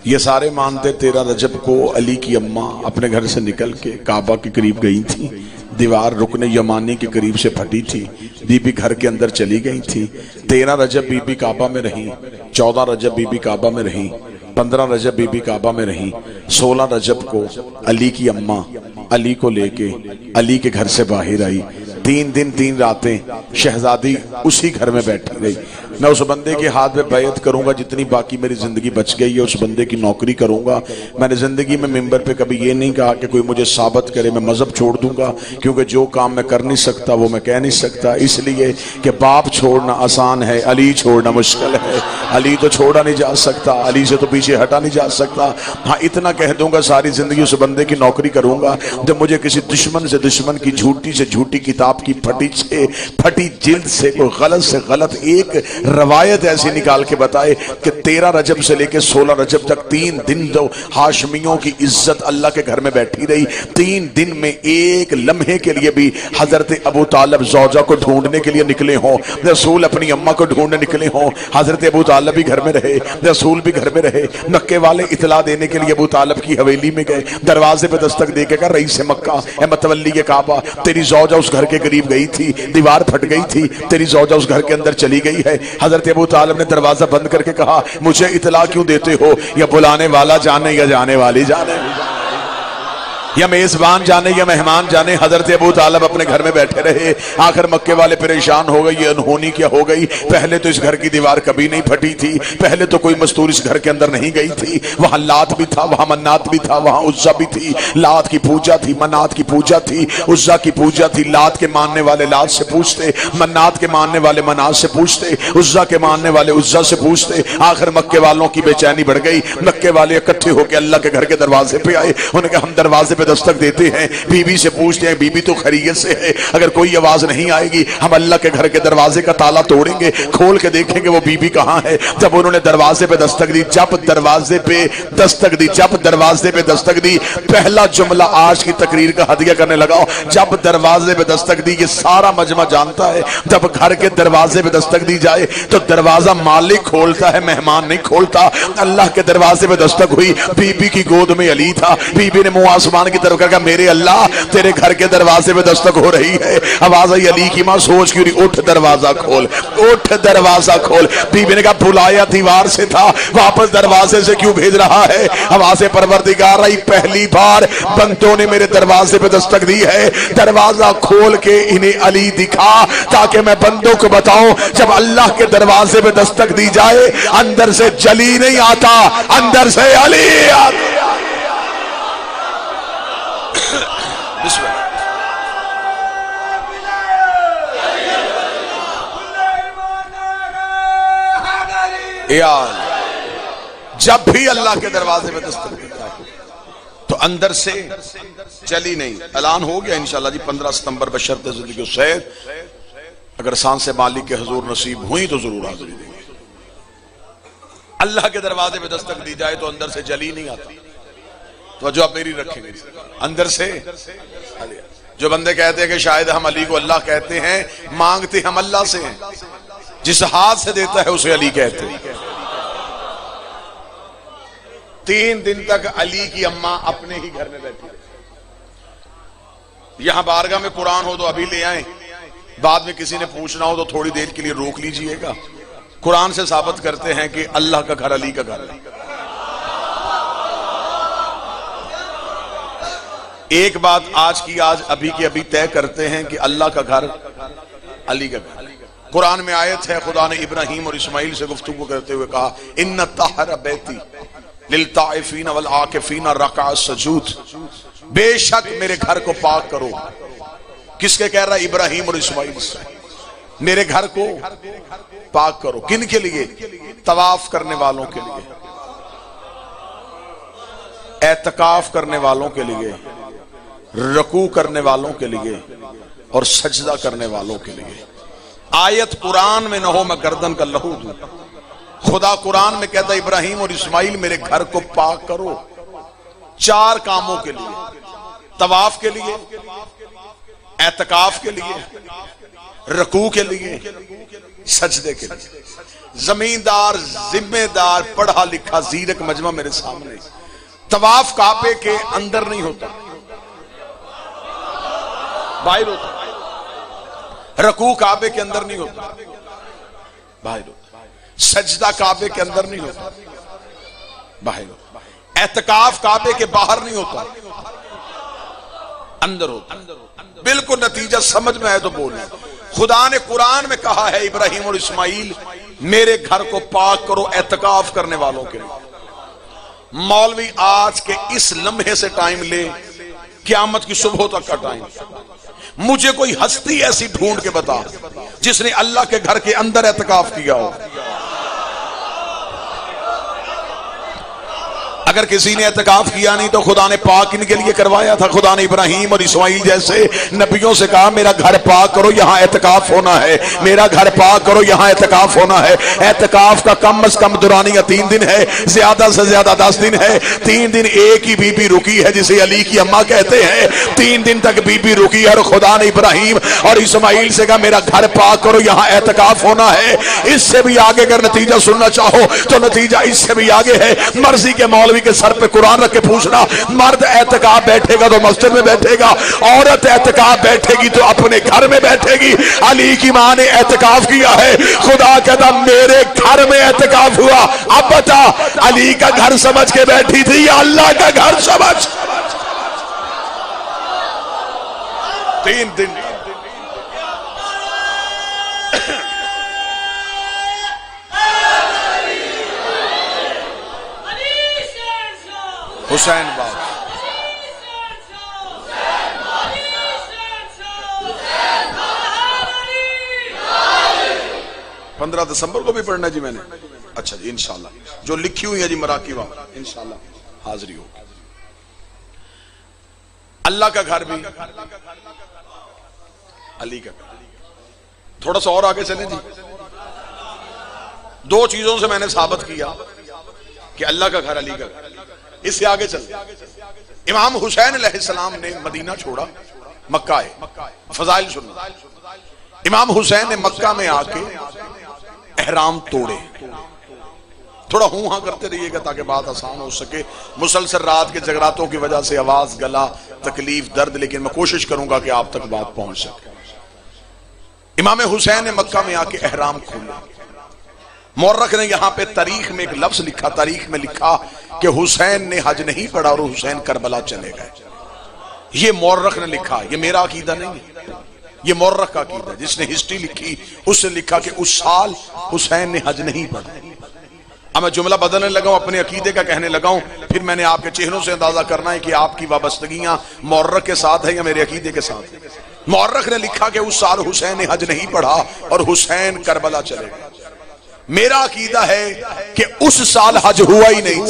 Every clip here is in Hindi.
ये सारे मानते 13 रजब को अली की अम्मा अपने घर से निकल के काबा के करीब गई थी। दीवार रुकने यमानी के करीब से फटी थी। बीबी घर के अंदर चली गई थी। 13 रजब बीबी काबा में रही, 14 रजब बीबी काबा में रही, 15 रजब बीबी काबा में रही। 16 रजब को अली की अम्मा अली को लेके अली के घर से बाहर आई। 3 दिन 3 रातें शहजादी उसी घर में बैठी रही। मैं उस बंदे के हाथ में बैयत करूंगा जितनी बाकी मेरी जिंदगी बच गई है, उस बंदे की नौकरी करूंगा। मैंने जिंदगी में मिंबर पे कभी ये नहीं कहा कि कोई मुझे साबित करे मैं मजहब छोड़ दूंगा, क्योंकि जो काम मैं कर नहीं सकता वो मैं कह नहीं सकता। इसलिए कि बाप छोड़ना आसान है, अली छोड़ना मुश्किल है। अली तो छोड़ा नहीं जा सकता, अली से तो पीछे हटा नहीं जा सकता। हाँ, इतना कह दूंगा सारी जिंदगी उस बंदे की नौकरी करूंगा जब मुझे किसी दुश्मन से दुश्मन की झूठी से झूठी किताब की फटी जिल्द से कोई गलत से गलत एक रवायत ऐसी निकाल के बताए कि 13 रजब से लेकर 16 रजब तक 3 दिन जो हाशमियों की इज्जत अल्लाह के घर में बैठी रही, 3 दिन में एक लम्हे के लिए भी हजरत अबू तालिब जौजा को ढूंढने के लिए निकले हों, रसूल अपनी अम्मा को ढूंढने निकले हों, हजरत अबू तालिब भी घर में रहे, रसूल भी घर में रहे। मक्के वाले इतला देने के लिए अबू तालिब की हवेली में गए, दरवाजे पे दस्तक दे के कहा रईस मक्का ए मतवल्ली के काबा, तेरी जौजा उस घर के करीब गई थी, दीवार फट गई थी, तेरी जौजा उस घर के अंदर चली गई है। हजरत अबू तालिब ने दरवाजा बंद करके कहा मुझे इतला क्यों देते हो, या बुलाने वाला जाने या जाने वाली जाने, या मेजबान जाने या मेहमान जाने। हजरत अबू तालिब अपने घर में बैठे रहे। आखिर मक्के वाले परेशान हो गए, ये अनहोनी क्या हो गई। पहले तो इस घर की दीवार कभी नहीं फटी थी, पहले तो कोई मस्तूर इस घर के अंदर नहीं गई थी। वहां लात भी था, वहां मन्नात भी था, वहां उज्जा भी थी। लात की पूजा थी, मन्नात की पूजा थी, उज्जा की पूजा थी। लात के मानने वाले लात से पूछते, मन्नात के मानने वाले मन्नात से पूछते, उज्जा के मानने वाले उज्जा से पूछते। आखिर मक्के वालों की बेचैनी बढ़ गई। मक्के वाले इकट्ठे होकर अल्लाह के घर के दरवाजे पे आए। उन्होंने कहा हम दरवाजे दस्तक देते हैं, बीबी से पूछते हैं बीबी तो खैरियत से है, अगर कोई आवाज नहीं आएगी हम अल्लाह के घर के दरवाजे का ताला तोड़ेंगे, खोल के देखेंगे वो बीबी कहां है। जब उन्होंने दरवाजे पे दस्तक दी, जब दरवाजे पे दस्तक दी, जब दरवाजे पे दस्तक दी, पहला जुमला आज की तकरीर का हदिया करने लगाओ। जब दरवाजे पे दस्तक दी, ये सारा मजमा जानता है जब घर के दरवाजे पे दस्तक दी जाए तो दरवाजा मालिक खोलता है, मेहमान नहीं खोलता। अल्लाह के दरवाजे पे दस्तक हुई, बीबी की गोद में अली था। बीबी ने मुंह आसमान की तरफ करके मेरे अल्लाह तेरे घर के दरवाजे पे दस्तक हो रही है। आवाज आई अली की मां सोच क्यों रही, उठ दरवाजा खोल, उठ दरवाजा खोल। बीबी ने कहा बुलाया दीवार से था, वापस दरवाजे से क्यों भेज रहा है। आवाज़ परवरदिगार आई पहली बार बंदों ने मेरे दरवाजे पे दस्तक दी है, दरवाजा खोल के इन्हें अली दिखा ताकि मैं बंदों को बताऊं जब अल्लाह के दरवाजे पे दस्तक दी जाए अंदर से जली नहीं आता, अंदर से अली आता। जब भी अल्लाह के दरवाजे में दस्तक देता है तो अंदर से चली नहीं। ऐलान हो गया इंशाअल्लाह जी 15 सितंबर बशर्ते जिंदगी सैर, अगर सांस मालिक के हुजूर नसीब हुई तो जरूर हाजिरी देंगे। अल्लाह के दरवाजे में दस्तक दी जाए तो अंदर से जली नहीं आती। तो जो आप मेरी रखेंगे अंदर से जो बंदे कहते हैं कि शायद हम अली को अल्लाह कहते हैं, मांगते हम अल्लाह से हैं, जिस हाथ से देता है उसे अली कहते हैं। 3 दिन तक अली की अम्मा अपने ही घर में बैठी रही। यहां बारगाह में कुरान हो तो अभी ले आए, बाद में किसी ने पूछना हो तो थोड़ी देर के लिए रोक लीजिएगा। कुरान से साबित करते हैं कि अल्लाह का घर अली का घर है। एक बात आज की आज अभी की अभी तय करते हैं कि अल्लाह का घर अली का घर। कुरान में आयत है, खुदा ने इब्राहिम और इस्माइल से गुफ्तगू करते हुए कहा इन्ना ताहरा बैती लिल ताइफीन वल आकिफीन रका सजूद, बेशक मेरे घर को पाक करो। किसके कह रहा है? इब्राहिम और इस्माइल से। मेरे घर को पाक करो, किन के लिए? तवाफ करने वालों के लिए, एतकाफ करने वालों के लिए, रकू करने वालों के लिए और सजदा करने वालों के लिए। आयत कुरान में न हो मैं गर्दन का लहू दूं। खुदा कुरान में कहता इब्राहिम और इस्माइल मेरे घर को पाक करो 4 कामों के लिए, तवाफ के लिए, एतकाफ के लिए, रकू के लिए, सजदे के लिए। जमींदार, जिम्मेदार, पढ़ा लिखा, जीरक मजमा मेरे सामने। तवाफ काबे के अंदर नहीं होता, बाहर होता। रकू काबे के अंदर नहीं होता, बाहर होता। सजदा काबे के अंदर नहीं होता, बाहर होता। एतकाफ काबे के बाहर नहीं होता, अंदर होता। बिल्कुल नतीजा समझ में आए तो बोलना। खुदा ने कुरान में कहा है इब्राहिम और इस्माइल मेरे घर को पाक करो एतकाफ करने वालों के लिए। मौलवी आज के इस लम्हे से टाइम ले, क़यामत की सुबह तक का टाइम। मुझे कोई हस्ती ऐसी ढूंढ के बता जिसने अल्लाह के घर के अंदर एतकाफ किया हो। अगर किसी ने एतकाफ किया नहीं तो खुदा ने पाक इनके लिए करवाया था। खुदा ने इब्राहिम और इस्माइल जैसे नबियों से कहा मेरा घर पाक करो, यहां एतकाफ होना है। मेरा घर पाक करो, यहां एतकाफ होना है। एतकाफ का कम से कम दुरानिया 3 दिन है, ज्यादा से ज्यादा 10 दिन है। 3 दिन एक ही बीबी रुकी है जिसे अली की अम्मा कहते हैं। 3 दिन तक बीबी रुकी है और खुदा ने इब्राहिम और इस्माइल से कहा मेरा घर पाक करो, यहां एतकाफ होना है। इससे भी आगे अगर नतीजा सुनना चाहो तो नतीजा इससे भी आगे है। मर्जी के मौलवी के सर पे कुरान रख के पूछना, मर्द एतकाफ बैठेगा तो मस्जिद में बैठेगा, औरत एतकाफ बैठेगी तो अपने घर में बैठेगी। अली की मां ने एतकाफ किया है। खुदा कहता मेरे घर में एतकाफ हुआ। अब बता अली का घर समझ के बैठी थी या अल्लाह का घर समझ? 3 दिन हुसैन बाग 15 दिसंबर को भी पढ़ना जी मैंने। अच्छा जी इंशाल्लाह जो लिखी हुई है जी मराकिबा इंशाल्लाह हाजिरी होगी। अल्लाह का घर भी अली का। थोड़ा सा और आगे चलें जी। 2 चीजों से मैंने साबित किया कि अल्लाह का घर अली का घर। इससे आगे चल, इमाम हुसैन अलैहिस्सलाम ने मदीना छोड़ा, मक्का है। फजाइल सुनना, इमाम हुसैन ने मक्का में आके एहराम तोड़े। थोड़ा हूं हां करते रहिएगा ताकि बात आसान हो सके। मुसलसल रात के जगरातों की वजह से आवाज, गला, तकलीफ, दर्द, लेकिन मैं कोशिश करूंगा कि आप तक बात पहुंच सके। इमाम हुसैन ने मक्का में आके एहराम खोला। मौर्रख ने यहां पे तारीख में एक लफ्ज लिखा, तारीख में लिखा कि हुसैन ने हज नहीं पढ़ा और हुसैन करबला चले गए। ये मौर्रख ने लिखा, ये मेरा अकीदा नहीं है, ये मौर्रख का अकीदा। जिसने हिस्ट्री लिखी उसने लिखा कि उस साल हुसैन ने हज नहीं पढ़ा। अब मैं जुमला बदलने लगा हूं, अपने अकीदे का कहने लगा हूं, फिर मैंने आपके चेहरों से अंदाजा करना है कि आपकी वाबस्तगियां मौर्रख के साथ है या मेरे अकीदे के साथ है। मौर्रख ने लिखा कि उस साल हुसैन ने हज नहीं पढ़ा और हुसैन करबला चले गए। मेरा अकीदा है कि उस साल हज हुआ ही नहीं।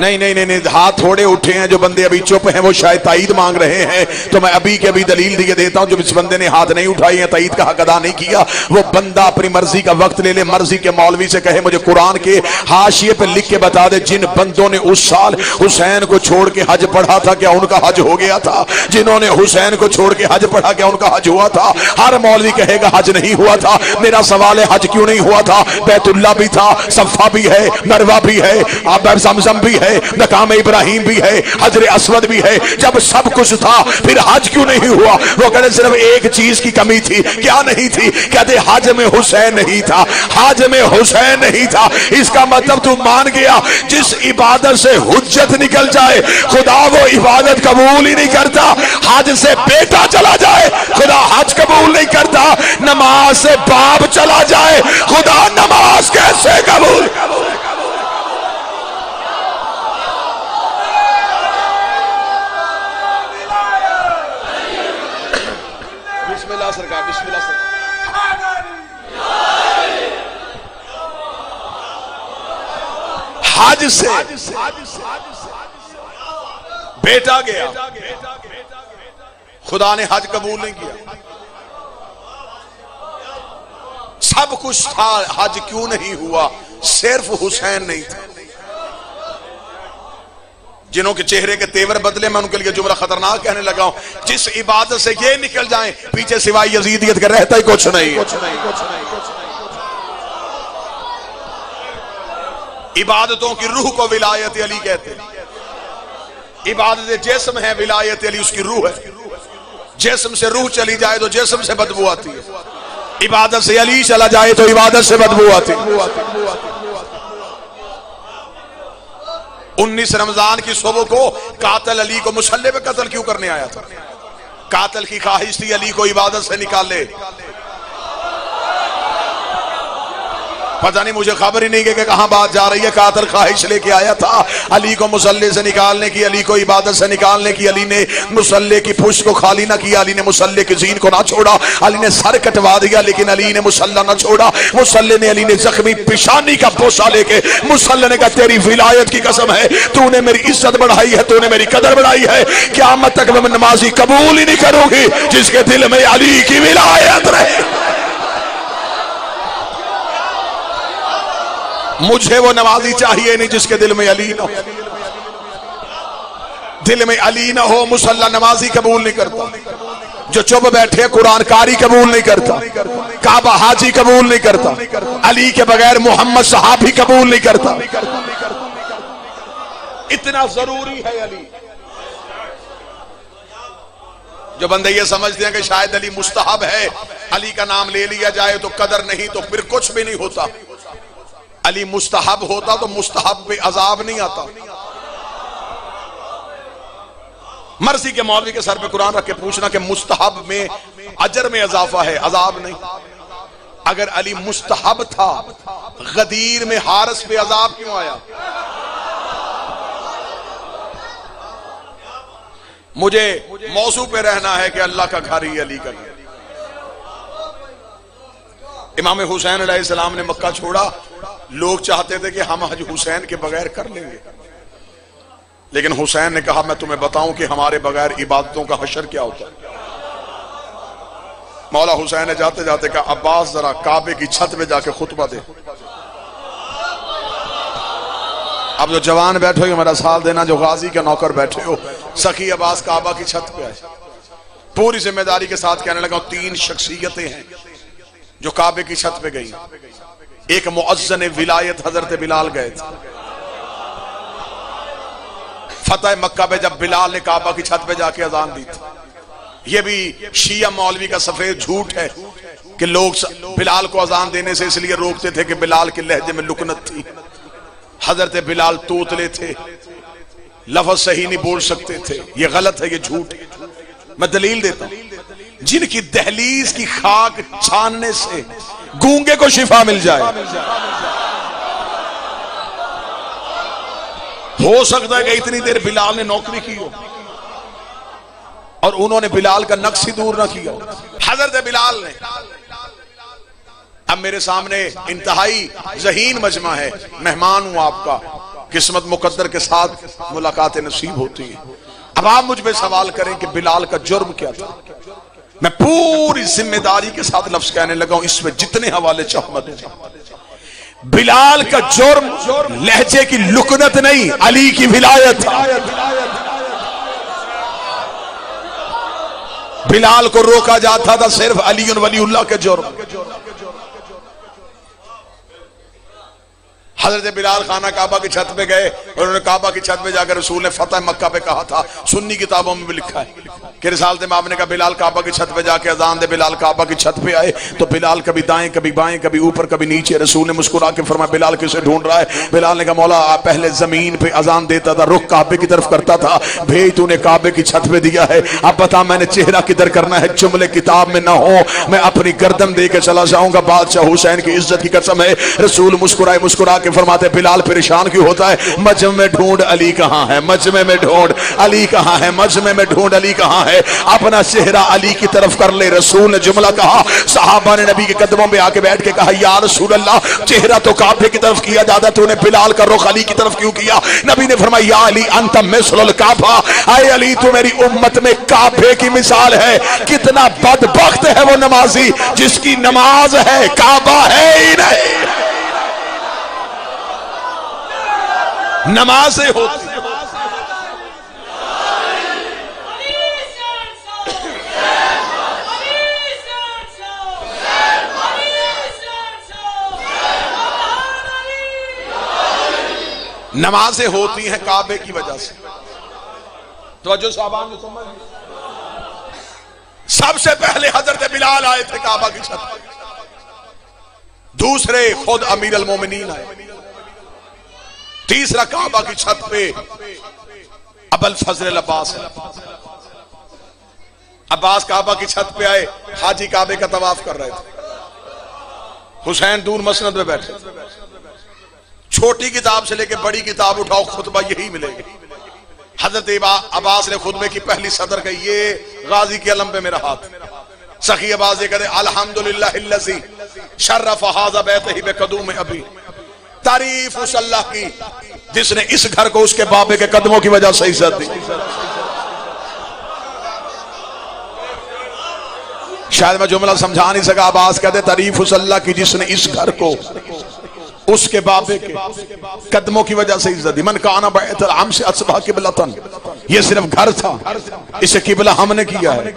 नहीं, हाथ थोड़े उठे हैं। जो बंदे अभी चुप हैं वो शायद ताईद मांग रहे हैं, तो मैं अभी के अभी दलील दिए देता हूं। जो इस बंदे ने हाथ नहीं उठाई है, ताईद का हक अदा नहीं किया, वो बंदा अपनी मर्जी का वक्त ले ले, मर्जी के मौलवी से कहे मुझे कुरान के हाशिए पे लिख के बता दे जिन बंदों ने उस साल हुसैन को छोड़ के हज पढ़ा था क्या उनका हज हो गया था? जिन्होंने हुसैन को छोड़ के हज पढ़ा क्या उनका हज हुआ था? हर मौलवी कहेगा हज नहीं हुआ था। मेरा सवाल है हज क्यों नहीं हुआ था? बैतुल्ला भी था, सफ़ा भी है, मरवा भी है, अब ज़मज़म भी है, मकाम इब्राहिम भी है, हजर अस्वद भी है। जब सब कुछ था फिर हज क्यों नहीं हुआ? वो कहते सिर्फ एक चीज की कमी थी। क्या नहीं थी? कहते हज में हुसैन नहीं था, हज में हुसैन नहीं था। इसका मतलब तू मान गया जिस इबादत से हुज्जत निकल जाए खुदा वो इबादत कबूल ही नहीं करता। हज से बेटा चला जाए खुदा हज कबूल नहीं करता। नमाज से बाप चला जाए खुदा नमाज कैसे कबूल? सरकार बिस्मिल्लाह हज से बेटा गया, खुदा ने हज कबूल नहीं किया। सब कुछ था, हज क्यों नहीं हुआ? सिर्फ हुसैन नहीं था। जिन्हों के चेहरे के तेवर बदले, मैं उनके लिए जुमला खतरनाक कहने लगा हूं, जिस इबादत से ये निकल जाएं पीछे सिवाय यजीदियत के रहता ही कुछ नहीं। इबादतों की रूह को विलायत अली कहते हैं। इबादत जिस्म है, विलायत अली उसकी रूह है। जिस्म से रूह चली जाए तो जिस्म से बदबू आती है, इबादत से अली चला जाए तो इबादत से बदबू आती है। 19 रमजान की सुबह को कातिल अली को मुसल्ले पे कत्ल क्यों करने आया था? कातिल की ख्वाहिश थी अली को इबादत से निकाले। पता नहीं, मुझे खबर ही नहीं कि कहां बात जा रही है। कातिल ख्वाहिश लेके आया था अली को मुसल्ले से निकालने की, अली को इबादत से निकालने की। अली ने मुसल्ले की पुष्ट को खाली ना किया, अली ने मुसल्ले की जीन को ना छोड़ा, अली ने सर कटवा दिया लेकिन अली ने मुसल्ला ना छोड़ा। मुसल्ले ने, अली ने जख्मी पेशानी का बोसा लेके मुसल्ले ने कहा तेरी विलायत की कसम है, तूने मेरी इज्जत बढ़ाई है, तूने मेरी कदर बढ़ाई है, क़यामत तक मैं नमाजी कबूल ही नहीं करूंगी जिसके दिल में अली की विलायत रहे। मुझे वो नमाजी चाहिए नहीं जिसके दिल में अली ना हो। दिल में अली ना हो मुसल्ला नमाजी कबूल नहीं करता। जो चुप बैठे कुरान कारी कबूल नहीं करता, काबा हाजी कबूल नहीं करता, अली के बगैर मोहम्मद सहाबी कबूल नहीं करता। इतना जरूरी है अली। जो बंदे ये समझते हैं कि शायद अली मुस्तहब है, अली का नाम ले लिया जाए तो कदर नहीं, तो फिर कुछ भी नहीं होता। अली मुस्तहब होता तो मुस्तहब पे अजाब नहीं आता। मर्जी के मौलवी के सर पे कुरान रख के पूछना कि मुस्तहब में अजर में इजाफा है, अजाब नहीं। अगर अली मुस्तहब था, गदीर में हारिस पे अजाब क्यों आया? मुझे मौजू पे रहना है कि अल्लाह का घर ही अली का घर। इमाम हुसैन अलैहिस्सलाम ने मक्का छोड़ा, लोग चाहते थे कि हम हज हुसैन के बगैर कर लेंगे, लेकिन हुसैन ने कहा मैं तुम्हें बताऊं कि हमारे बगैर इबादतों का हशर क्या होता है। मौला हुसैन ने जाते जाते कहा अब्बास जरा काबे की छत पे जाके खुतबा दे। अब जो जवान बैठे हो मेरा साथ देना, जो गाजी के नौकर बैठे हो, सखी अब्बास काबा की छत पे आए, पूरी जिम्मेदारी के साथ कहने लगा 3 शख्सियतें हैं जो काबे की छत पे गई। एक मुअज्जन विलायत हजरत बिलाल गए थे। फतेह मक्का पे जब बिलाल ने काबा की छत पे जाके अजान दी थी, ये भी शिया मौलवी का सफेद झूठ है कि लोग बिलाल को अजान देने से इसलिए रोकते थे कि बिलाल के लहजे में लुकनत थी। हजरत बिलाल तोतले थे, लफ्ज सही नहीं बोल सकते थे। ये गलत है, ये झूठ है। मैं दलील देता हूं। जिनकी दहलीज की खाक छानने से गूंगे को शिफा मिल जाए, हो सकता है कि इतनी देर बिलाल ने नौकरी की हो और उन्होंने बिलाल का नक्श ही दूर ना किया। हजरत बिलाल ने, अब मेरे सामने इंतहाई ज़हीन मजमा है, मेहमान हूं आपका, किस्मत मुकद्दर के साथ मुलाकातें नसीब होती हैं। अब आप मुझ पे सवाल करें कि बिलाल का जुर्म क्या था। मैं पूरी जिम्मेदारी के साथ लफ्ज कहने लगा हूं, इसमें जितने हवाले चाहो मत दूं। बिलाल का जुर्म लहजे की लुकनत नहीं, अली की विलायत था। बिलाल को रोका जाता था सिर्फ अली वलीउल्लाह के जुर्म। हजरत बिलाल खाना काबा की छत पे गए और उन्होंने काबा की छत पे जाकर रसूल ने फतेह मक्का पे कहा था। सुन्नी किताबों में भी लिखा है कि रिसालत इमाम ने कहा बिलाल काबा की छत पे जाके अजान दे। बिलाल काबा की छत पे आए तो बिलाल कभी दाएं कभी बाएं कभी ऊपर कभी नीचे। रसूल ने मुस्कुरा के फरमाया बिलाल किसे ढूंढ रहा है? बिलाल ने कहा मौला आप पहले जमीन पे अजान देता था, रुख काबे की तरफ करता था, भेज तूने काबे की छत पे दिया है। अब बता मैंने चेहरा किधर करना है? जुमले किताब में ना हो, मैं अपनी गर्दन दे के चला जाऊंगा। बादशाह हुसैन की इज्जत की कसम है। रसूल मुस्कुराए, मुस्कुरा के फरमाते बिलाल परेशान क्यों होता है? मजमे में ढूंढ अली कहां है, मजमे में ढूंढ अली कहां है, मजमे में ढूंढ अली कहां है। अपना चेहरा अली की तरफ कर ले। रसूल ने जुमला कहा, सहाबा ने नबी के कदमों में आके बैठ के कहा या रसूल अल्लाह, चेहरा तो काबे की तरफ किया जाता, तूने बिलाल का रुख अली की तरफ क्यों किया? नबी ने फरमाया या अली अंत मिस्लुल काबा, आए अली तू मेरी उम्मत में काबे की मिसाल है। कितना बदबख्त है वो नमाजी जिसकी नमाज है काबा है ही नहीं। नमाजें होती नमाजें होती हैं काबे की वजह से। तो जो साहबान समझ, सबसे पहले हजरत बिलाल आए थे काबा की छत पर, दूसरे खुद अमीर अल मोमिनीन आए, तीसरा काबा की छत पे अबुल फजल अब्बास है। अब्बास काबा की छत पे आए, हाजी काबे का तवाफ कर रहे थे, हुसैन दूर मसनद में बैठे। छोटी किताब से लेके बड़ी किताब उठाओ, खुतबा यही मिलेगी। हजरत अब्बास ने खुतबे की पहली सदर कही, ये गाजी के अलम पे मेरा हाथ। सखी अब्बास ये कहते अल्हम्दुलिल्लाहिल्लज़ी शर्रफ़ हाज़ा बैतही बिक़दूम अबी, तारीफ उस अल्लाह की जिसने इस घर को उसके बाबे के कदमों की वजह से इज्जत दी। शायद मैं जुमला समझा नहीं सका। अब्बास कहते तारीफ उस अल्लाह की जिसने इस घर को उसके बाबे के कदमों की वजह से इज्जत दी। मन काना बैतल हम से असबा किबलतन, ये सिर्फ घर था, इसे किबला हमने किया है।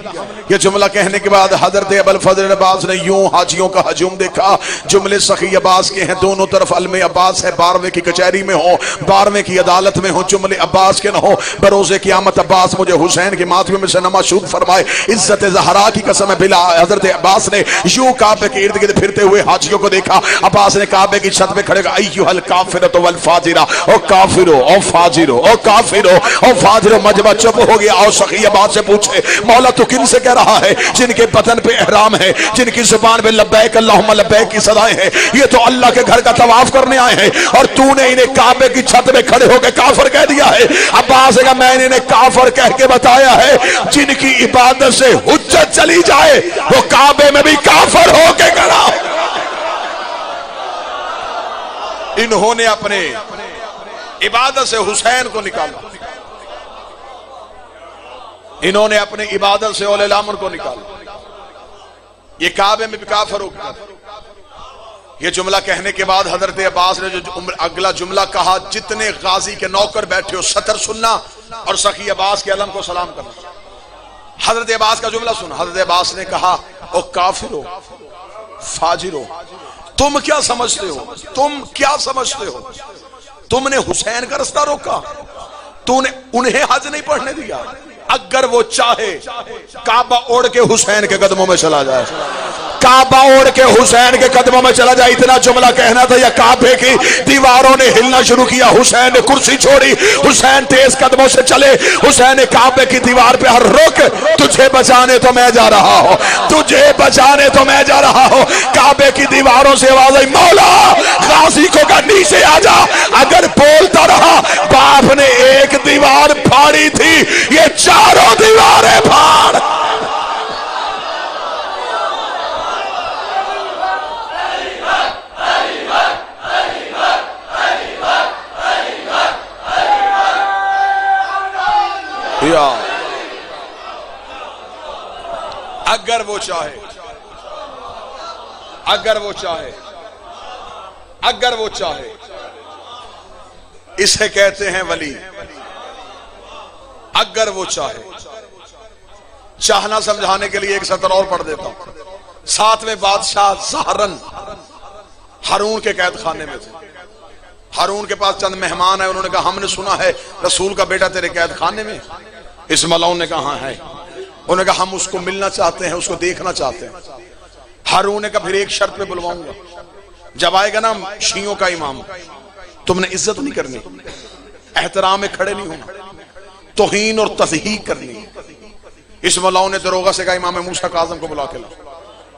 ये जुमला कहने के बाद हजरत अबुल फजल अब्बास ने यूं हाजियों का हजूम देखा। जुमले सखी अब्बास के हैं, दोनों तरफ अलमे अब्बास है। 12वें की कचहरी में हो, 12वें की अदालत में हो, जुमले अब्बास के न हो। बरोज़े क़यामत अब्बास मुझे हुसैन के मातमे में से नमाशूद फरमाए। इज्जत ज़हरा की कसम है, बिला हजरत अब्बास ने यूं काबे के इर्द गिर्द फिरते हुए हाजियों को देखा। अब्बास ने काबे की छत खड़े अय्युहल काफिरतु वल फाजिरा, ओ काफिरो, ओ फाजिरो, ओ काफिरो, ओ फाजिरो। मजमा चुप हो गया और सखी अब्बास से पूछे, मौला तू किन से कह रहा है जिनके बदन पे एहराम है, जिनकी जुबान पे लब्बैक अल्लाहुम्मा लब्बैक की सदाएं हैं? ये तो अल्लाह के घर का तवाफ करने आए हैं और तूने इन्हें काबे की छत में खड़े होकर काफिर कह दिया है। अब्बास का मैंने इन्हें काफिर कह के बताया है। जिनकी इबादत से हुज्जत चली जाए वो काबे में भी काफिर होके खड़ा। इन्होंने अपने इबादत से हुसैन को निकाला, इन्होंने अपनी इबादत से औले लामर को निकाला। ये काबे में भी काफिर हो गया। ये जुमला कहने के बाद हजरत अब्बास ने जो अगला जुमला कहा, जितने गाजी के नौकर बैठे हो सतर सुनना और सखी अब्बास के अलम को सलाम करना। हजरत अब्बास का जुमला सुना। हजरत अब्बास ने कहा, ओ काफिरो, फाजिरो, तुम क्या समझते हो, तुम क्या समझते हो? तुमने हुसैन का रास्ता रोका, तूने उन्हें हज नहीं पढ़ने दिया। अगर वो चाहे काबा ओढ़ के हुसैन के कदमों में चला जाए, काबा ओढ़ के हुसैन के कदमों में चला जाए। इतना जुमला कहना था या काबे की दीवारों ने हिलना शुरू किया। हुसैन ने कुर्सी छोड़ी, हुसैन तेज कदमों से चले। हुसैन ने काबे की दीवार पे हर रुक, तुझे बचाने तो मैं जा रहा हूं, तुझे बचाने तो मैं जा रहा हूं। काबे की दीवारों से आवाज आई, मौला गाजी को का नीचे आ जा। अगर बोलता रहा, बाप ने एक दीवार फाड़ी थी, ये चारों दीवारें फाड़। अगर वो चाहे, अगर वो चाहे, अगर वो चाहे, इसे कहते हैं वली। अगर वो चाहे, चाहना समझाने के लिए एक सतर और पढ़ देता हूं। 7वें बादशाह ज़हरन हारून के कैद खाने में थे। हारून के पास चंद मेहमान है, उन्होंने कहा हमने सुना है रसूल का बेटा तेरे कैद खाने में। इस मलाउन ने कहा है। उन्होंने कहा हम उसको मिलना चाहते हैं, उसको देखना चाहते हैं। हारून ने कहा फिर एक शर्त पे बुलवाऊंगा, जब आएगा ना शियों का इमाम, तुमने इज्जत नहीं करनी, एहतराम में खड़े नहीं होना, तौहीन और तज़हीक करनी। इस मलाउन ने दरोगा से कहा इमाम मूसा काज़म को बुला के ला।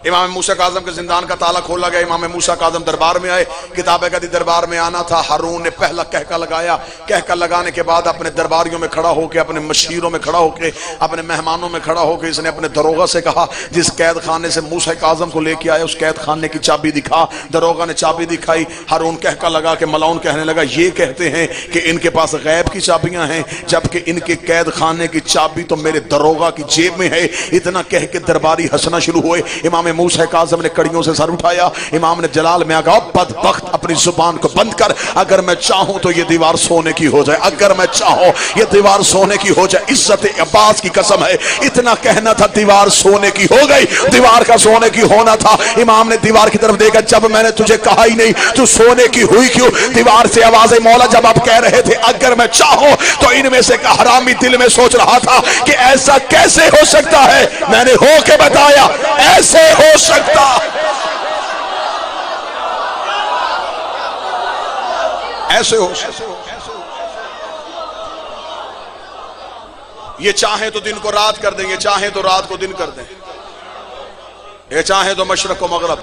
इमाम मूसा काज़म के जिंदान का ताला खोला गया। इमाम मूसा काज़म दरबार में आए। किताब कदी दरबार में आना था। हारून ने पहला कहका लगाया। कहका लगाने के बाद अपने दरबारियों में खड़ा होकर, अपने मशीरों में खड़ा होकर, अपने मेहमानों में खड़ा होकर इसने अपने दरोगा से कहा, जिस कैद खाने से मूसा काज़म को लेके आया उस कैद खाने की चाबी दिखा। दरोगा ने चाबी दिखाई। हारून कहका लगा के मलाउन कहने लगा, ये कहते हैं कि इनके पास गैब की चाबियां हैं, जबकि इनके कैद खाने की चाबी तो मेरे दरोगा की जेब में है। इतना कह के दरबारी हंसना शुरू हुए। इमाम मूसा काज़िम ने कड़ियों से सर उठाया। इमाम ने जलाल में कहा, बदबख्त अपनी जुबान को बंद कर, अगर मैं चाहूं तो ये दीवार सोने की हो जाए, अगर मैं चाहूं ये दीवार सोने की हो जाए। इज्जत अब्बास की कसम है, इतना कहना था दीवार सोने की हो गई, दीवार का सोने की होना था। इमाम ने दीवार की तरफ देखा, जब मैंने तुझे कहा ही नहीं तू सोने की हुई क्यों? दीवार से आवाज आई, मौला जब आप कह रहे थे अगर मैं चाहूं, तो इनमें से एक हरामी दिल में सोच रहा था कि ऐसा कैसे हो सकता है। मैंने हो के बताया ऐसे हो सकता, ऐसे हो सकता। ये चाहे तो दिन को रात कर देंगे, चाहे तो रात को दिन कर दें, ये चाहे तो मशरक को मगरब।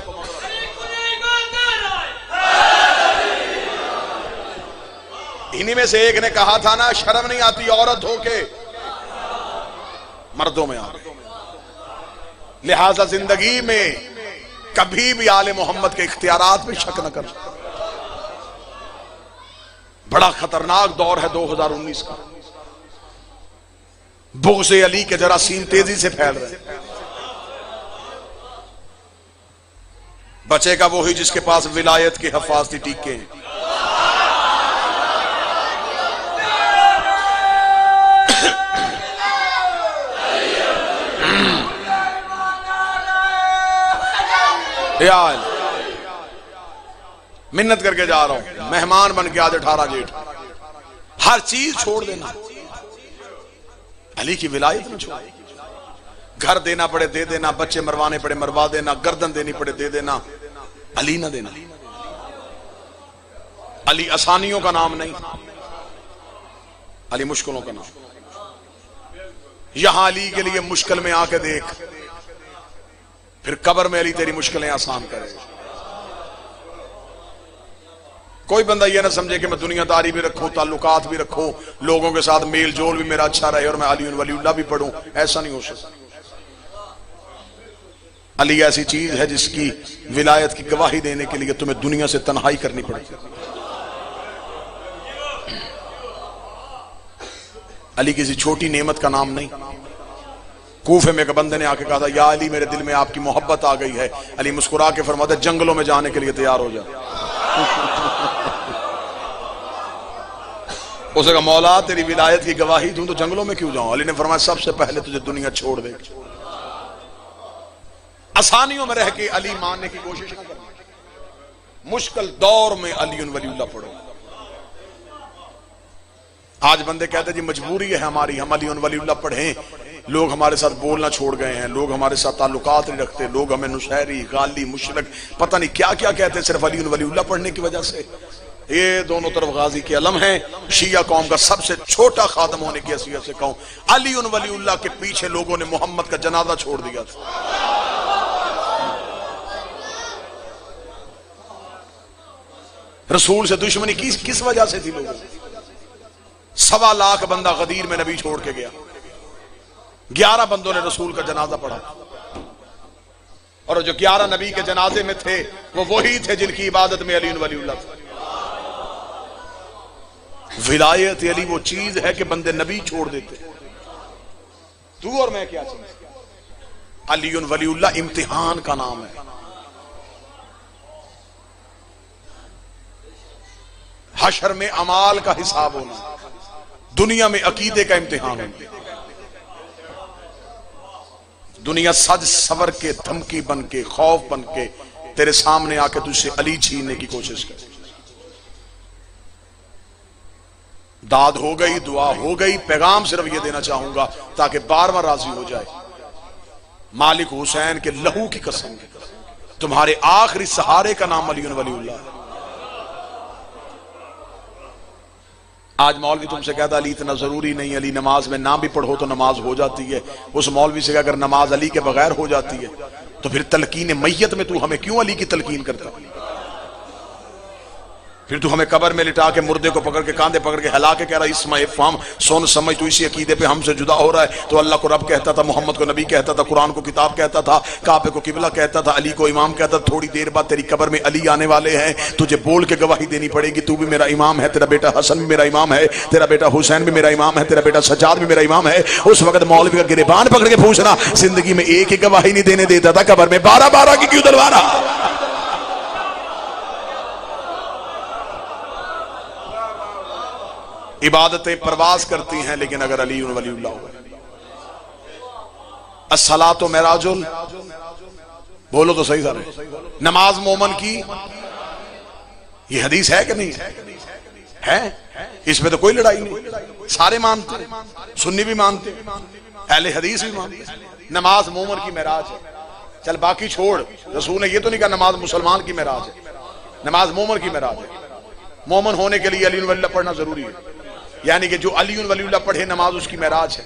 इन्हीं में से एक ने कहा था ना, शर्म नहीं आती औरत होके मर्दों में आ रही। लिहाजा जिंदगी में कभी भी आले मोहम्मद के इख्तियारात में शक न कर। बड़ा खतरनाक दौर है 2019 का। बुग़्ज़ अली के जरासीम तेजी से फैल रहे हैं। बचेगा वही जिसके पास विलायत के हिफाजती टीके हैं। मिन्नत करके जा रहा हूं, मेहमान बन के आज 18 जेठ, हर चीज छोड़ देना, अली की विलायत में छोड़। घर देना पड़े दे देना, बच्चे मरवाने पड़े मरवा देना, गर्दन देनी पड़े दे देना, अली ना देना। अली आसानियों का नाम नहीं, अली मुश्किलों का नाम। यहां अली के लिए मुश्किल में आके देख, फिर कब्र में अली तेरी मुश्किलें आसान करेगा। कोई बंदा यह ना समझे कि मैं दुनियादारी भी रखूं, ताल्लुकात भी रखूं, लोगों के साथ मेल जोल भी मेरा अच्छा रहे और मैं अली वलीउल्लाह भी पढ़ूं, ऐसा नहीं हो सकता। अली ऐसी चीज है जिसकी विलायत की गवाही देने के लिए तुम्हें दुनिया से तन्हाई करनी पड़ेगी। अली किसी छोटी नेमत का नाम नहीं। कूफे में एक बंदे ने आके कहा था, या अली मेरे दिल में आपकी मोहब्बत आ गई है। अली मुस्कुरा के फरमाते, जंगलों में जाने के लिए तैयार हो जा। उसने कहा, मौला तेरी विलायत की गवाही दूं तो जंगलों में क्यों जाऊं? अली ने फरमाया, सबसे पहले तुझे दुनिया छोड़ दे। आसानियों में रह के अली मानने की कोशिश ना कर, मुश्किल दौर में अली वलीउल्लाह पढ़ो। आज बंदे कहते जी मजबूरी है हमारी, हम अली वलीउल्लाह पढ़ें, लोग हमारे साथ बोलना छोड़ गए हैं, लोग हमारे साथ ताल्लुकात नहीं रखते, लोग हमें नुशैरी गाली मुशरक पता नहीं क्या क्या कहते हैं सिर्फ अली वलीउल्लाह पढ़ने की वजह से। ये दोनों तरफ गाजी के अलम है। शिया कौम का सबसे छोटा खादम होने की हैसियत से कहूं, अली वलीउल्लाह के पीछे लोगों ने मोहम्मद का जनाजा छोड़ दिया था। रसूल से दुश्मनी किस वजह से थी लोगों? 1.25 लाख बंदा गदीर में नबी छोड़ के गया, 11 बंदों ने रसूल का जनाजा पढ़ा, और जो 11 नबी के जनाजे में थे वो वही थे जिनकी इबादत में अली वलीउल्लाह था। विलायत अली वो चीज है कि बंदे नबी छोड़ देते। तू और मैं क्या चीज? अली वलीउल्लाह इम्तिहान का नाम है। हशर में अमाल का हिसाब होना, दुनिया में अकीदे का इम्तिहान होना। दुनिया सज सवर के धमकी बन के खौफ बन के तेरे सामने आके तुझसे अली छीनने की कोशिश करे। दाद हो गई, दुआ हो गई। पैगाम सिर्फ ये देना चाहूंगा ताकि बार बार राजी हो जाए, मालिक हुसैन के लहू की कसम, तुम्हारे आखिरी सहारे का नाम अली वलीउल्लाह है। आज मौलवी तुमसे कहता अली इतना जरूरी नहीं, अली नमाज में ना भी पढ़ो तो नमाज हो जाती है। उस मौलवी से अगर नमाज अली के बगैर हो जाती है तो फिर तलकीन मैयत में तू हमें क्यों अली की तलकीन करता? फिर तू हमें कब्र में लिटा के मुर्दे को पकड़ के कांधे पकड़ के हिला के कह रहा इस्मा फाम सोन समझ तू इसी अकीदे पे हमसे जुदा हो रहा है। तो अल्लाह को रब कहता था, मोहम्मद को नबी कहता था, कुरान को किताब कहता था, काबे को किबला कहता था, अली को इमाम कहता था। थोड़ी देर बाद तेरी कब्र में अली आने वाले हैं, तुझे बोल के गवाही देनी पड़ेगी, तू भी मेरा इमाम है, तेरा बेटा हसन भी मेरा इमाम है, तेरा बेटा हुसैन भी मेरा इमाम है, तेरा बेटा सज्जाद भी मेरा इमाम है। उस वक्त मौलवी का गिरेबान पकड़ के पूछना, जिंदगी में एक ही गवाही नहीं देने देता था, कब्र में 12-12 की क्यों दरबारा। इबादतें प्रवास करती हैं, लेकिन अगर अली वलीउल्लाह हो, अस्सलातो मेराजुल, बोलो तो सही सारे, नमाज मोमन की, ये हदीस है कि नहीं है? इसमें तो कोई लड़ाई नहीं, सारे मानते, सुन्नी भी मानते, अहले हदीस भी मानते। नमाज मोमन की मेराज है, चल बाकी छोड़, रसूल ने ये तो नहीं कहा नमाज मुसलमान की मेराज है, नमाज मोमन की मेराज है। मोमन होने के लिए अली वलीउल्लाह पढ़ना जरूरी है, यानी कि जो अली वलीउल्लाह पढ़े नमाज उसकी मेराज है।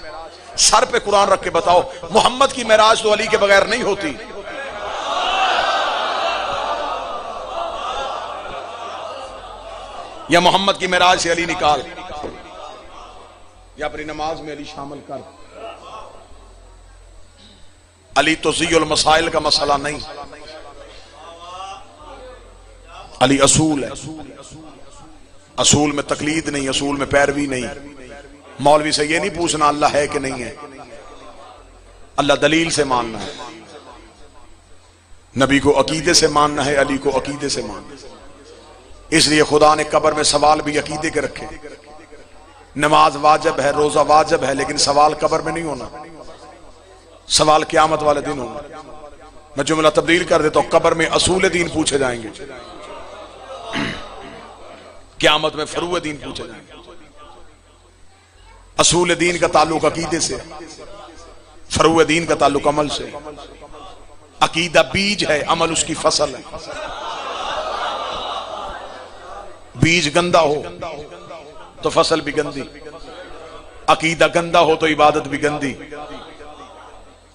सर पे कुरान रख के बताओ, मोहम्मद की मेराज तो अली के बगैर नहीं होती। या मोहम्मद की मेराज से अली निकाल, या अपनी नमाज में अली शामिल कर। अली तो ज़ियुल मसाइल का मसला नहीं, अली असूल है, असूल में तकलीद नहीं, असूल में पैरवी नहीं। मौलवी से ये नहीं पूछना अल्लाह है कि नहीं है, अल्लाह दलील से मानना है। नबी को अकीदे से मानना है, अली को अकीदे से मानना है। इसलिए खुदा ने कब्र में सवाल भी अकीदे के रखे। नमाज वाजिब है, रोजा वाजिब है, लेकिन सवाल कब्र में नहीं होना, सवाल क़यामत वाले दिन होना। मैं जुमला तब्दील कर देता हूं, कब्र में असूल दीन पूछे जाएंगे, क़यामत में फरूए दीन पूछे जाएंगे। असूल दीन का ताल्लुक अकीदे से, फरूए दीन का ताल्लुक अमल से। अकीदा बीज है, अमल उसकी फसल है। बीज गंदा हो तो फसल भी गंदी, अकीदा गंदा हो तो इबादत भी गंदी।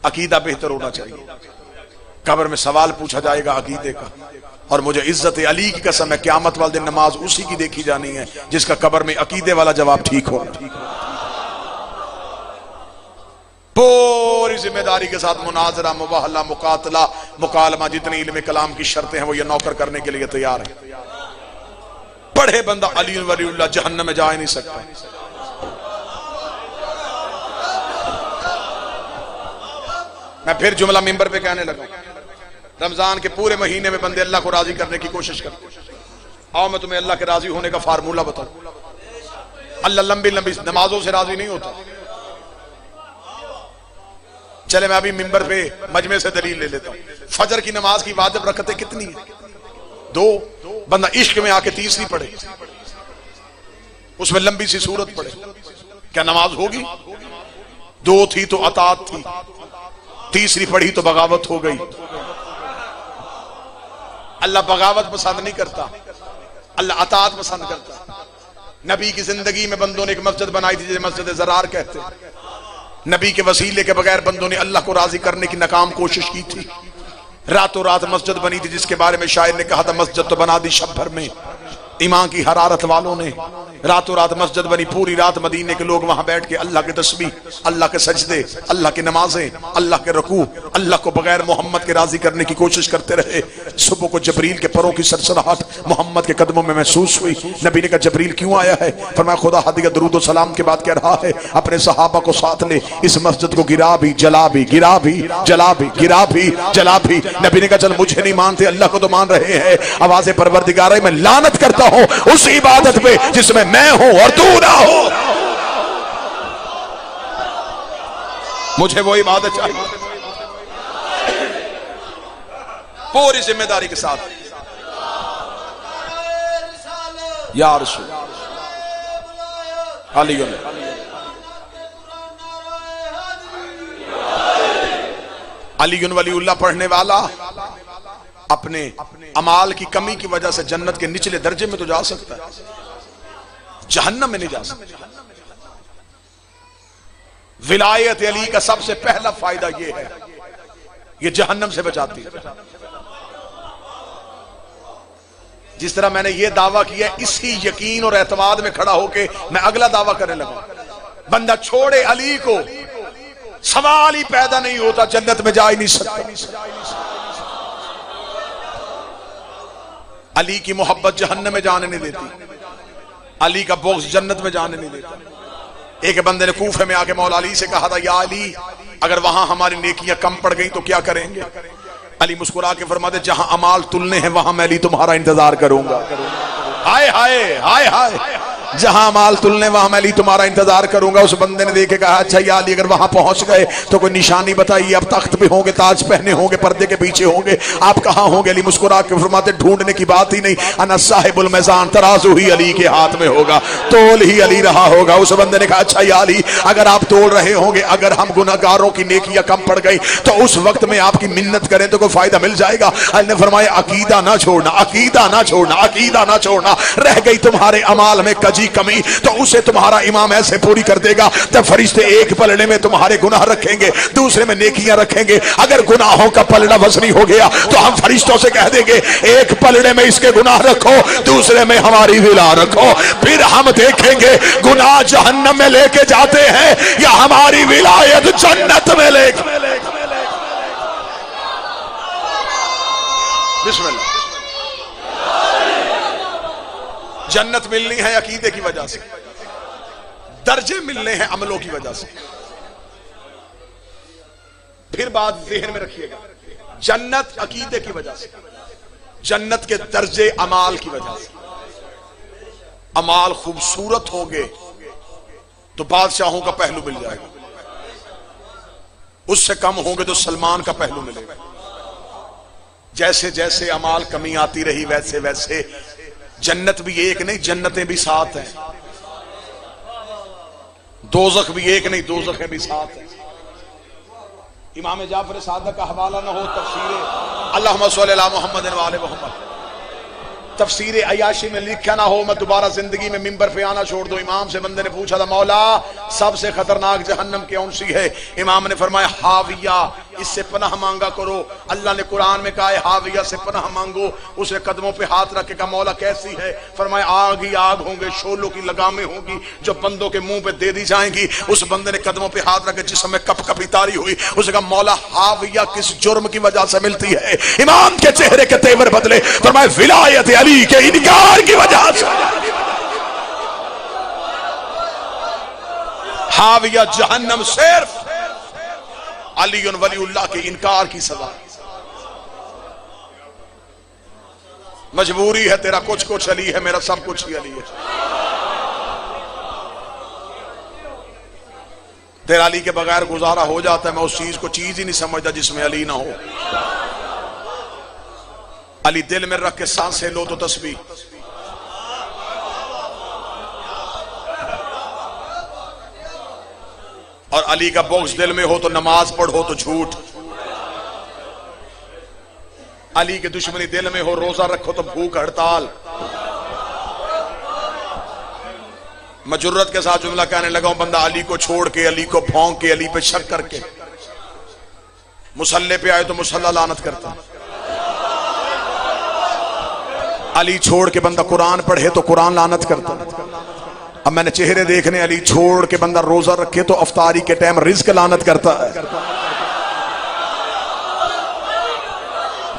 अकीदा बेहतर होना चाहिए। कब्र में सवाल पूछा जाएगा अकीदे का, और मुझे इज्जत अली की कसम है, क़यामत वाले दिन नमाज उसी की देखी जानी है जिसका कब्र में अकीदे वाला जवाब ठीक हो। पूरी जिम्मेदारी के साथ मुनाजरा, मुबाहला, मुकातला, मुकालमा, जितनी इल्म कलाम की शर्तें हैं वो ये नौकर करने के लिए तैयार है। पढ़े बंदा अली वलीउल्लाह जहन्नम में जा ही नहीं सकता। मैं फिर जुमला मिंबर पे कहने लगा, रमजान के पूरे महीने में बंदे अल्लाह को राजी करने की कोशिश करते। आओ मैं तुम्हें अल्लाह के राजी होने का फार्मूला बताऊं। अल्लाह लंबी लंबी नमाजों से राजी नहीं होता। चले मैं अभी मिंबर पे मजमे से दलील ले लेता हूं। फजर की नमाज की वाजिब रकअतें कितनी है? 2। बंदा इश्क में आके तीसरी पढ़े, उसमें लंबी सी सूरत पढ़े, क्या नमाज होगी? 2 थी तो अतात थी, तीसरी पढ़ी तो बगावत हो गई। अल्लाह बगावत पसंद नहीं करता, अल्लाह अतात पसंद करता। नबी की जिंदगी में बंदों ने एक मस्जिद बनाई थी जिसे मस्जिद ज़रार कहते। नबी के वसीले के बगैर बंदों ने अल्लाह को राजी करने की नाकाम कोशिश की थी। रातों रात मस्जिद बनी थी जिसके बारे में शायर ने कहा था, मस्जिद तो बना दी शब भर में। ईमान की हरारत वालों ने रातों रात मस्जिद बनी, पूरी रात मदीने के लोग वहां बैठ के अल्लाह के तस्बीह, अल्लाह के सजदे, अल्लाह की नमाजें, अल्लाह के रुकू, अल्लाह को बगैर मोहम्मद के राजी करने की कोशिश करते रहे। सुबह को जबरील के परों की सरसराहट मोहम्मद के कदमों में महसूस हुई। नबी ने कहा, जबरील क्यों आया है? फरमाया, खुदा हदिया दरूद व सलाम के बाद कह रहा है, अपने सहाबा को साथ ले, इस मस्जिद को गिरा भी, जला भी, गिरा भी, जला भी, गिरा भी, जला भी। नबी ने कहा, चल मुझे नहीं मानते, अल्लाह को तो मान रहे हैं। आवाज़ परवरदिगार है, मैं लानत करता हूं उस इबादत पे जिसमें मैं हूं और तू ना हो। मुझे वो इबादत चाहिए पूरी जिम्मेदारी के साथ। या रसूल अली वलीउल्लाह पढ़ने वाला अपने अमाल की कमी की वजह से जन्नत के निचले दर्जे में तो जा सकता है, जहन्नम में नहीं जा सकता। विलायत अली का सबसे पहला फायदा यह है, ये जहन्नम से बचाती है। जिस तरह मैंने ये दावा किया, इसी यकीन और एतमाद में खड़ा होके मैं अगला दावा करने लगा। बंदा छोड़े अली को, सवाल ही पैदा नहीं होता, जन्नत में जा ही नहीं सकता। अली की मोहब्बत जहन्नम में जाने नहीं देती, अली का बोझ जन्नत में जाने नहीं देता। एक बंदे ने कूफे में आके मौला अली से कहा था, या अली अगर वहां हमारी नेकियां कम पड़ गई तो क्या करेंगे? अली मुस्कुरा के फरमाते, जहां अमाल तुलने हैं वहां मैं अली तुम्हारा इंतजार करूंगा। हाय हाय हाय हाय, जहां माल तुलने वहां मैं अली तुम्हारा इंतजार करूंगा। उस बंदे ने देखे कहा, अच्छा या अली अगर वहां पहुंच गए तो कोई निशानी बताइए, अब तख्त पे होंगे, ताज पहने होंगे, पर्दे के पीछे होंगे, आप कहां होंगे? अली मुस्कुरा के फरमाते, ढूंढने की बात ही नहीं, अना साहिबुल मैज़ान, तराजू ही अली के हाथ में होगा, तोल ही अली रहा होगा। उस बंदे ने कहा, अच्छा या अली अगर आप तोल रहे होंगे, अगर हम गुनहगारों की नेकियां कम पड़ गई तो उस वक्त में आपकी मिन्नत करें तो कोई फायदा मिल जाएगा? अली ने फरमाया, अकीदा ना छोड़ना, अकीदा ना छोड़ना, अकीदा ना छोड़ना। रह गई तुम्हारे अमाल में कजी कमी तो उसे तुम्हारा इमाम ऐसे पूरी कर देगा। तब फरिश्ते एक पलड़े में तुम्हारे गुनाह रखेंगे, दूसरे में नेकियां रखेंगे। अगर गुनाहों का पलड़ा वजनी हो गया तो हम फरिश्तों से कह देंगे, एक पलड़े में इसके गुनाह रखो, दूसरे में हमारी विला रखो। फिर हम देखेंगे गुनाह जहन्नम में लेके जाते हैं या हमारी विलायत जन्नत में लेके। बिस्मिल्लाह। जन्नत मिलनी है अकीदे की वजह से, दर्जे मिलने हैं अमलों की वजह से। फिर बात ज़हन में रखिएगा, जन्नत अकीदे की वजह से, जन्नत के दर्जे अमाल की वजह से। अमाल खूबसूरत होंगे तो बादशाहों का पहलू मिल जाएगा, उससे कम होंगे तो सलमान का पहलू मिलेगा। जैसे जैसे अमाल कमी आती रही वैसे वैसे जन्नत भी एक नहीं, जन्नतें भी सात हैं, दोज़ख भी एक नहीं, दोज़खें भी सात हैं। इमाम जाफर सादिक का हवाला ना हो तफसीर अल्लाहुम्मा सल्ली अला मुहम्मद व आले मुहम्मद, तफसीर अयाशी में लिखा ना हो, मैं दोबारा जिंदगी में मिंबर पे आना छोड़ दो। इमाम से बंदे ने पूछा था, मौला सबसे खतरनाक जहन्नम कौन सी है? इमाम ने फरमाया, हाविया, इससे पनाह मांगा करो। अल्लाह ने कुरान में कहा है हाविया से पनाह मांगो। उसे कदमों पे हाथ रख के कहा, मौला कैसी है? फरमाया, आग ही आग होंगे, शोलों की लगामें होंगी जो बंदों के मुंह पे दे दी जाएंगी। उस बंदे ने कदमों पे हाथ रखे, जिसमें कप कपी तारी हुई। उसे कहा, मौला हाविया किस जुर्म की वजह से मिलती है? इमाम के चेहरे के तेवर बदले, फरमाया, विलायत अली के इनकार की वजह से। हाविया जहन्नम सिर्फ अली वलीउल्लाह के इनकार की सजा। मजबूरी है, तेरा कुछ कुछ अली है, मेरा सब कुछ ही अली है। तेरा अली के बगैर गुजारा हो जाता है, मैं उस चीज को चीज ही नहीं समझता जिसमें अली ना हो। अली दिल में रख के सांसें लो तो तस्बीह, और अली का बॉक्स दिल में हो तो नमाज पढ़ो तो झूठ। अली की दुश्मनी दिल में हो, रोजा रखो तो भूख हड़ताल। मैं जुर्रत के साथ जुमला कहने लगा हूं, बंदा अली को छोड़ के, अली को भौंक के, अली पे शक करके मुसल्ले पे आए तो मुसल्ला लानत करता। अली छोड़ के बंदा कुरान पढ़े तो कुरान लानत करता। अब मैंने चेहरे देखने, अली छोड़ के बंदा रोजा रखे तो अफ्तारी के टाइम रिज्क लानत करता है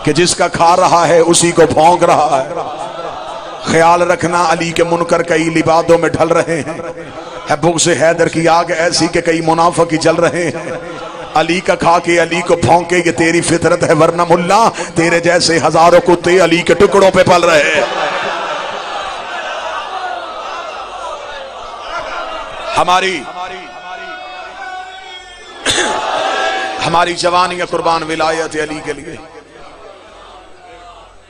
कि जिसका खा रहा है उसी को भौंक रहा है। ख्याल रखना, अली के मुनकर कई लिबादों में ढल रहे हैं। बुग़्ज़ हैदर की आग ऐसी कि कई मुनाफिक जल रहे हैं। अली का खा के अली को भौंके, ये तेरी फितरत है, वरना मुल्ला तेरे जैसे हजारों कुत्ते अली के टुकड़ों पे पल रहे हैं। हमारी जवानियां कुर्बान विलायत अली के लिए।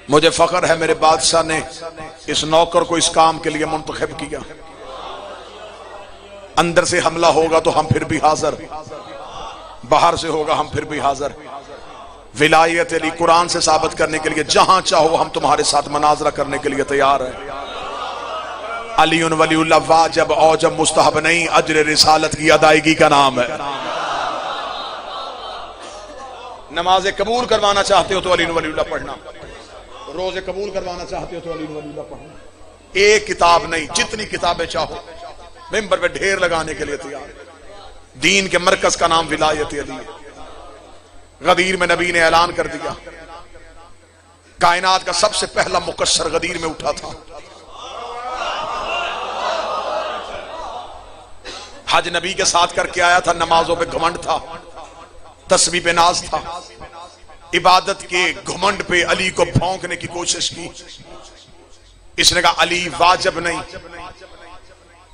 मुझे फख्र है मेरे बादशाह ने इस नौकर को इस काम के लिए मुंतखब किया। अंदर से हमला होगा तो हम फिर भी हाजिर, बाहर से होगा हम फिर भी हाजिर। विलायत अली कुरान से साबित करने के लिए जहां चाहो हम तुम्हारे साथ मनाजरा करने के लिए तैयार है। अली वलीउल्लाह वाजिब औजब मुस्तहब नहीं, अजर रिसालत की अदायगी का नाम है। नमाज कबूल करवाना चाहते हो तो अली वलीउल्लाह पढ़ना, रोजे कबूल करवाना चाहते हो तो अली वलील्लाह पढ़ो। एक किताब नहीं, जितनी किताबें चाहो मिंबर पे ढेर लगाने के लिए तैयार। दीन के मरकज का नाम विलायत अली है। गदीर में नबी ने ऐलान कर दिया, कायनात का सबसे पहला मुकस्सर गदीर में उठा था। हज नबी के साथ करके आया था, नमाजों पे घमंड था, तस्बीह पे नाज था, इबादत के घमंड पे अली को भौंकने की कोशिश की। इसने कहा अली वाजिब नहीं,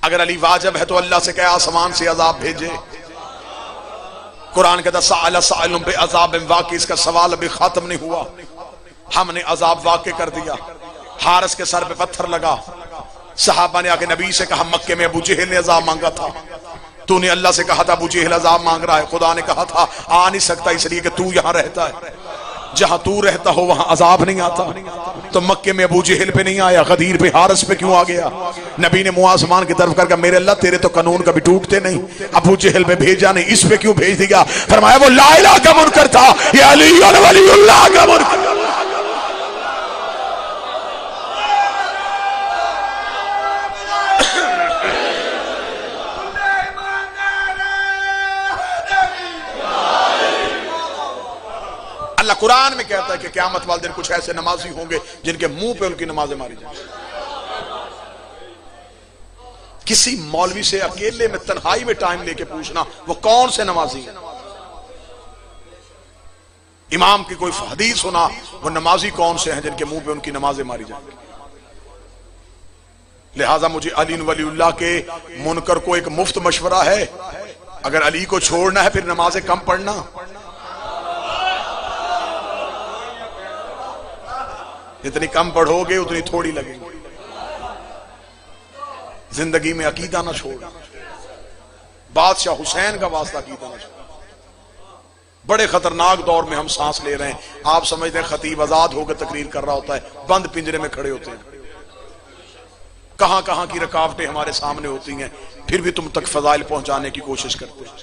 अगर अली वाजिब है तो अल्लाह से कहे आसमान से अजाब भेजे। कुरान कहता सअल साइलुम बिअज़ाब वाक़ि, इसका सवाल अभी खत्म नहीं हुआ, हमने अजाब वाक़ कर दिया। हारिस के सर पे पत्थर लगा, सहाबा ने आके नबी से कहा मक्के में अबू जहल ने अजाब मांगा था, तूने अल्लाह से कहा था अबू जहल अजाब मांग रहा है। खुदा ने कहा था आ नहीं सकता इसलिए कि तू यहां रहता है, जहां तू रहता हो वहां अजाब नहीं आता। तो मक्के में अबू जहल पे नहीं आया, गदीर पे हारिस पे क्यों आ गया? नबी ने मुंह आसमान की तरफ करके मेरे अल्लाह तेरे तो कानून कभी टूटते नहीं, अबू जहल पे भेजा नहीं, इस पे क्यों भेज दिया? फरमाया वो ला इलाहा का मुनकर था, ये अली और वलीउल्लाह का मुनकर। अल्लाह कुरान में कहता है कि क़यामत वाले दिन कुछ ऐसे नमाजी होंगे जिनके मुंह पे उनकी नमाजें मारी जाएंगी। किसी मौलवी से अकेले में तन्हाई में टाइम लेके पूछना वो कौन से नमाजी है। इमाम की कोई हदीस सुना, वो नमाजी कौन से हैं जिनके मुंह पे उनकी नमाजें मारी जाएंगी। लिहाजा मुझे अली वलीउल्लाह के मुनकर को एक मुफ्त मशवरा है, अगर अली को छोड़ना है फिर नमाजें कम पढ़ना। जितनी कम पढ़ोगे उतनी थोड़ी लगेगी। जिंदगी में अकीदा ना छोड़, बादशाह हुसैन का वास्ता अकीदा ना छोड़। बड़े खतरनाक दौर में हम सांस ले रहे हैं। आप समझते हैं खतीब आजाद होकर तकरीर कर रहा होता है, बंद पिंजरे में खड़े होते हैं। कहां कहां की रुकावटें हमारे सामने होती हैं, फिर भी तुम तक फजाइल पहुंचाने की कोशिश करते हैं।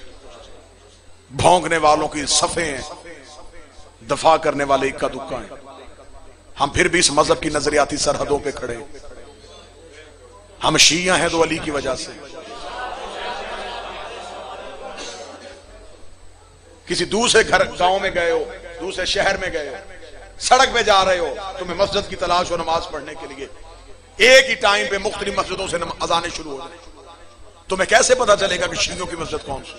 भौंकने वालों की सफे हैं, दफा करने वाले इक्का दुक्का हैं। हम फिर भी इस मजहब की नजरियाती सरहदों पे खड़े। हम शिया हैं तो अली की वजह से। किसी दूसरे घर गांव में गए हो, दूसरे शहर में गए हो, सड़क पे जा रहे हो, तुम्हें मस्जिद की तलाश हो नमाज पढ़ने के लिए, एक ही टाइम पे मुख्तलिफ मस्जिदों से अजानें शुरू हो जाए, तुम्हें कैसे पता चलेगा कि शियों की मस्जिद कौन सी?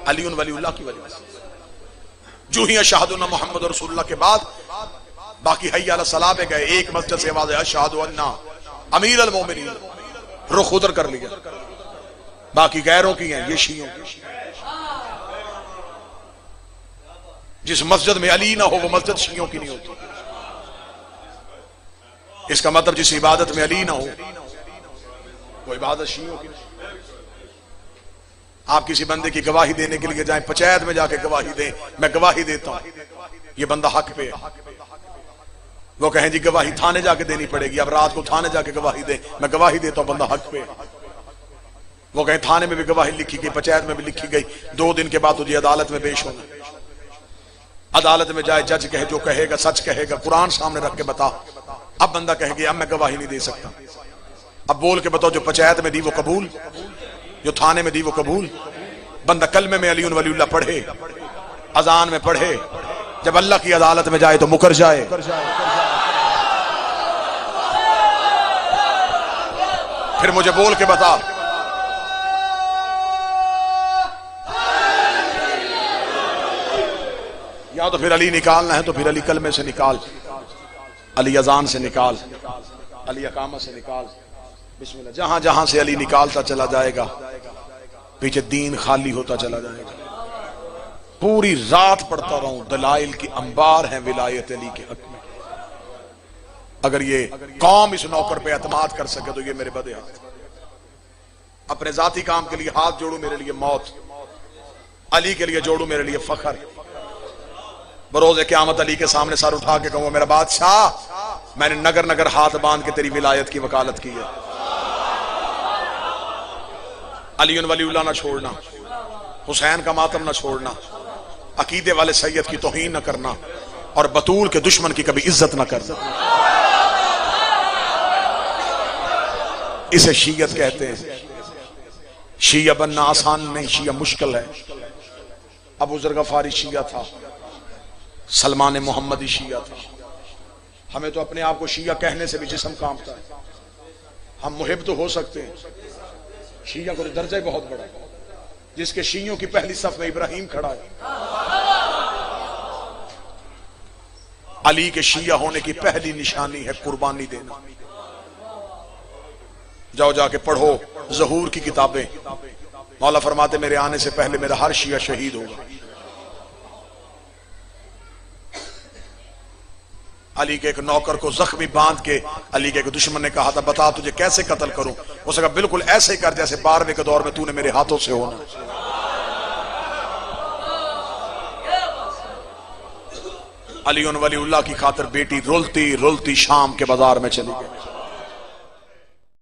अली वलीउल्लाह की वजह से। जो ही अशहदुन्ना मोहम्मद रसूलुल्लाह के बाद बाकी हय्या अला सलाह पे गए, एक मस्जिद से आवाज अशहदु अन्ना अमीर अल मोमिनीन, रुख उधर कर लिया। बाकी गैरों की हैं, ये शियों की। जिस मस्जिद में अली ना हो वो मस्जिद शियों की नहीं होती। इसका मतलब जिस इबादत में अली ना हो वो इबादत शियों की नहीं। आप किसी बंदे की गवाही देने के लिए जाएं, पंचायत में जाके गवाही दें, मैं गवाही देता हूं, ये बंदा हक पे है। वो कहें जी गवाही थाने जाके देनी पड़ेगी, अब रात को थाने जाके गवाही दें, मैं गवाही देता हूं, बंदा हक पे है। वो कहें थाने में भी गवाही लिखी गई, पंचायत में भी लिखी गई, 2 दिन के बाद तुझे अदालत में पेश होना। अदालत में जाए, जज कहे जो कहेगा सच कहेगा, कुरान सामने रख के बता। अब बंदा कहेगा अब मैं गवाही नहीं दे सकता। अब बोल के बताओ, जो पंचायत में दी वो कबूल, जो थाने में दी वो कबूल। बंदा कलमे में अली वलीउल्लाह पढ़े, अजान में पढ़े, जब अल्लाह की अदालत में जाए तो मुकर जाए। फिर मुझे बोल के बता, या तो फिर अली निकालना है तो फिर अली कलमे से निकाल, अली अजान से निकाल, अली अकामत से निकाल, बिस्मिल्लाह। जहां जहां से अली निकालता चला जाएगा पीछे दीन खाली होता चला जाएगा। पूरी रात पढ़ता रहूं, दलाइल की अंबार है विलायत अली के हक में। अगर ये कौम इस नौकर पे एतमाद कर सके तो ये मेरे बदे हाथ। अपने जाती काम के लिए हाथ जोड़ू, मेरे लिए मौत, अली के लिए जोड़ू, मेरे लिए फखर। बरोज़े क़यामत अली के सामने सर उठा के कहूंगा, मेरा बादशाह, मैंने नगर नगर हाथ बांध के तेरी विलायत की वकालत की है। अली वलीउल्लाह ना छोड़ना, हुसैन का मातम ना छोड़ना, अकीदे वाले सैयद की तौहीन न करना और बतूल के दुश्मन की कभी इज्जत न करना। इसे शीयत कहते हैं। शिया बनना आसान नहीं, शिया मुश्किल है। अबू ज़र गफ़ारी शिया था, सलमान मोहम्मदी शिया था। हमें तो अपने आप को शिया कहने से भी जिस्म कांपता है। हम मुहिब तो हो सकते हैं, शिया को तो दर्जा बहुत बड़ा, जिसके शियों की पहली सफ में इब्राहिम खड़ा है। अली के शिया होने की पहली निशानी है कुर्बानी देना। जाओ जाके पढ़ो ज़हूर की किताबें। मौला फरमाते मेरे आने से पहले मेरा हर शिया शहीद होगा। अली के एक नौकर को जख्मी बांध के अली के एक दुश्मन ने कहा था बता तुझे कैसे कत्ल करूं। उसने कहा बिल्कुल ऐसे ही कर जैसे 12वें के दौर में तूने मेरे हाथों से होना। अली वलीउल्लाह की खातिर बेटी रुलती रुलती शाम के बाजार में चली गई।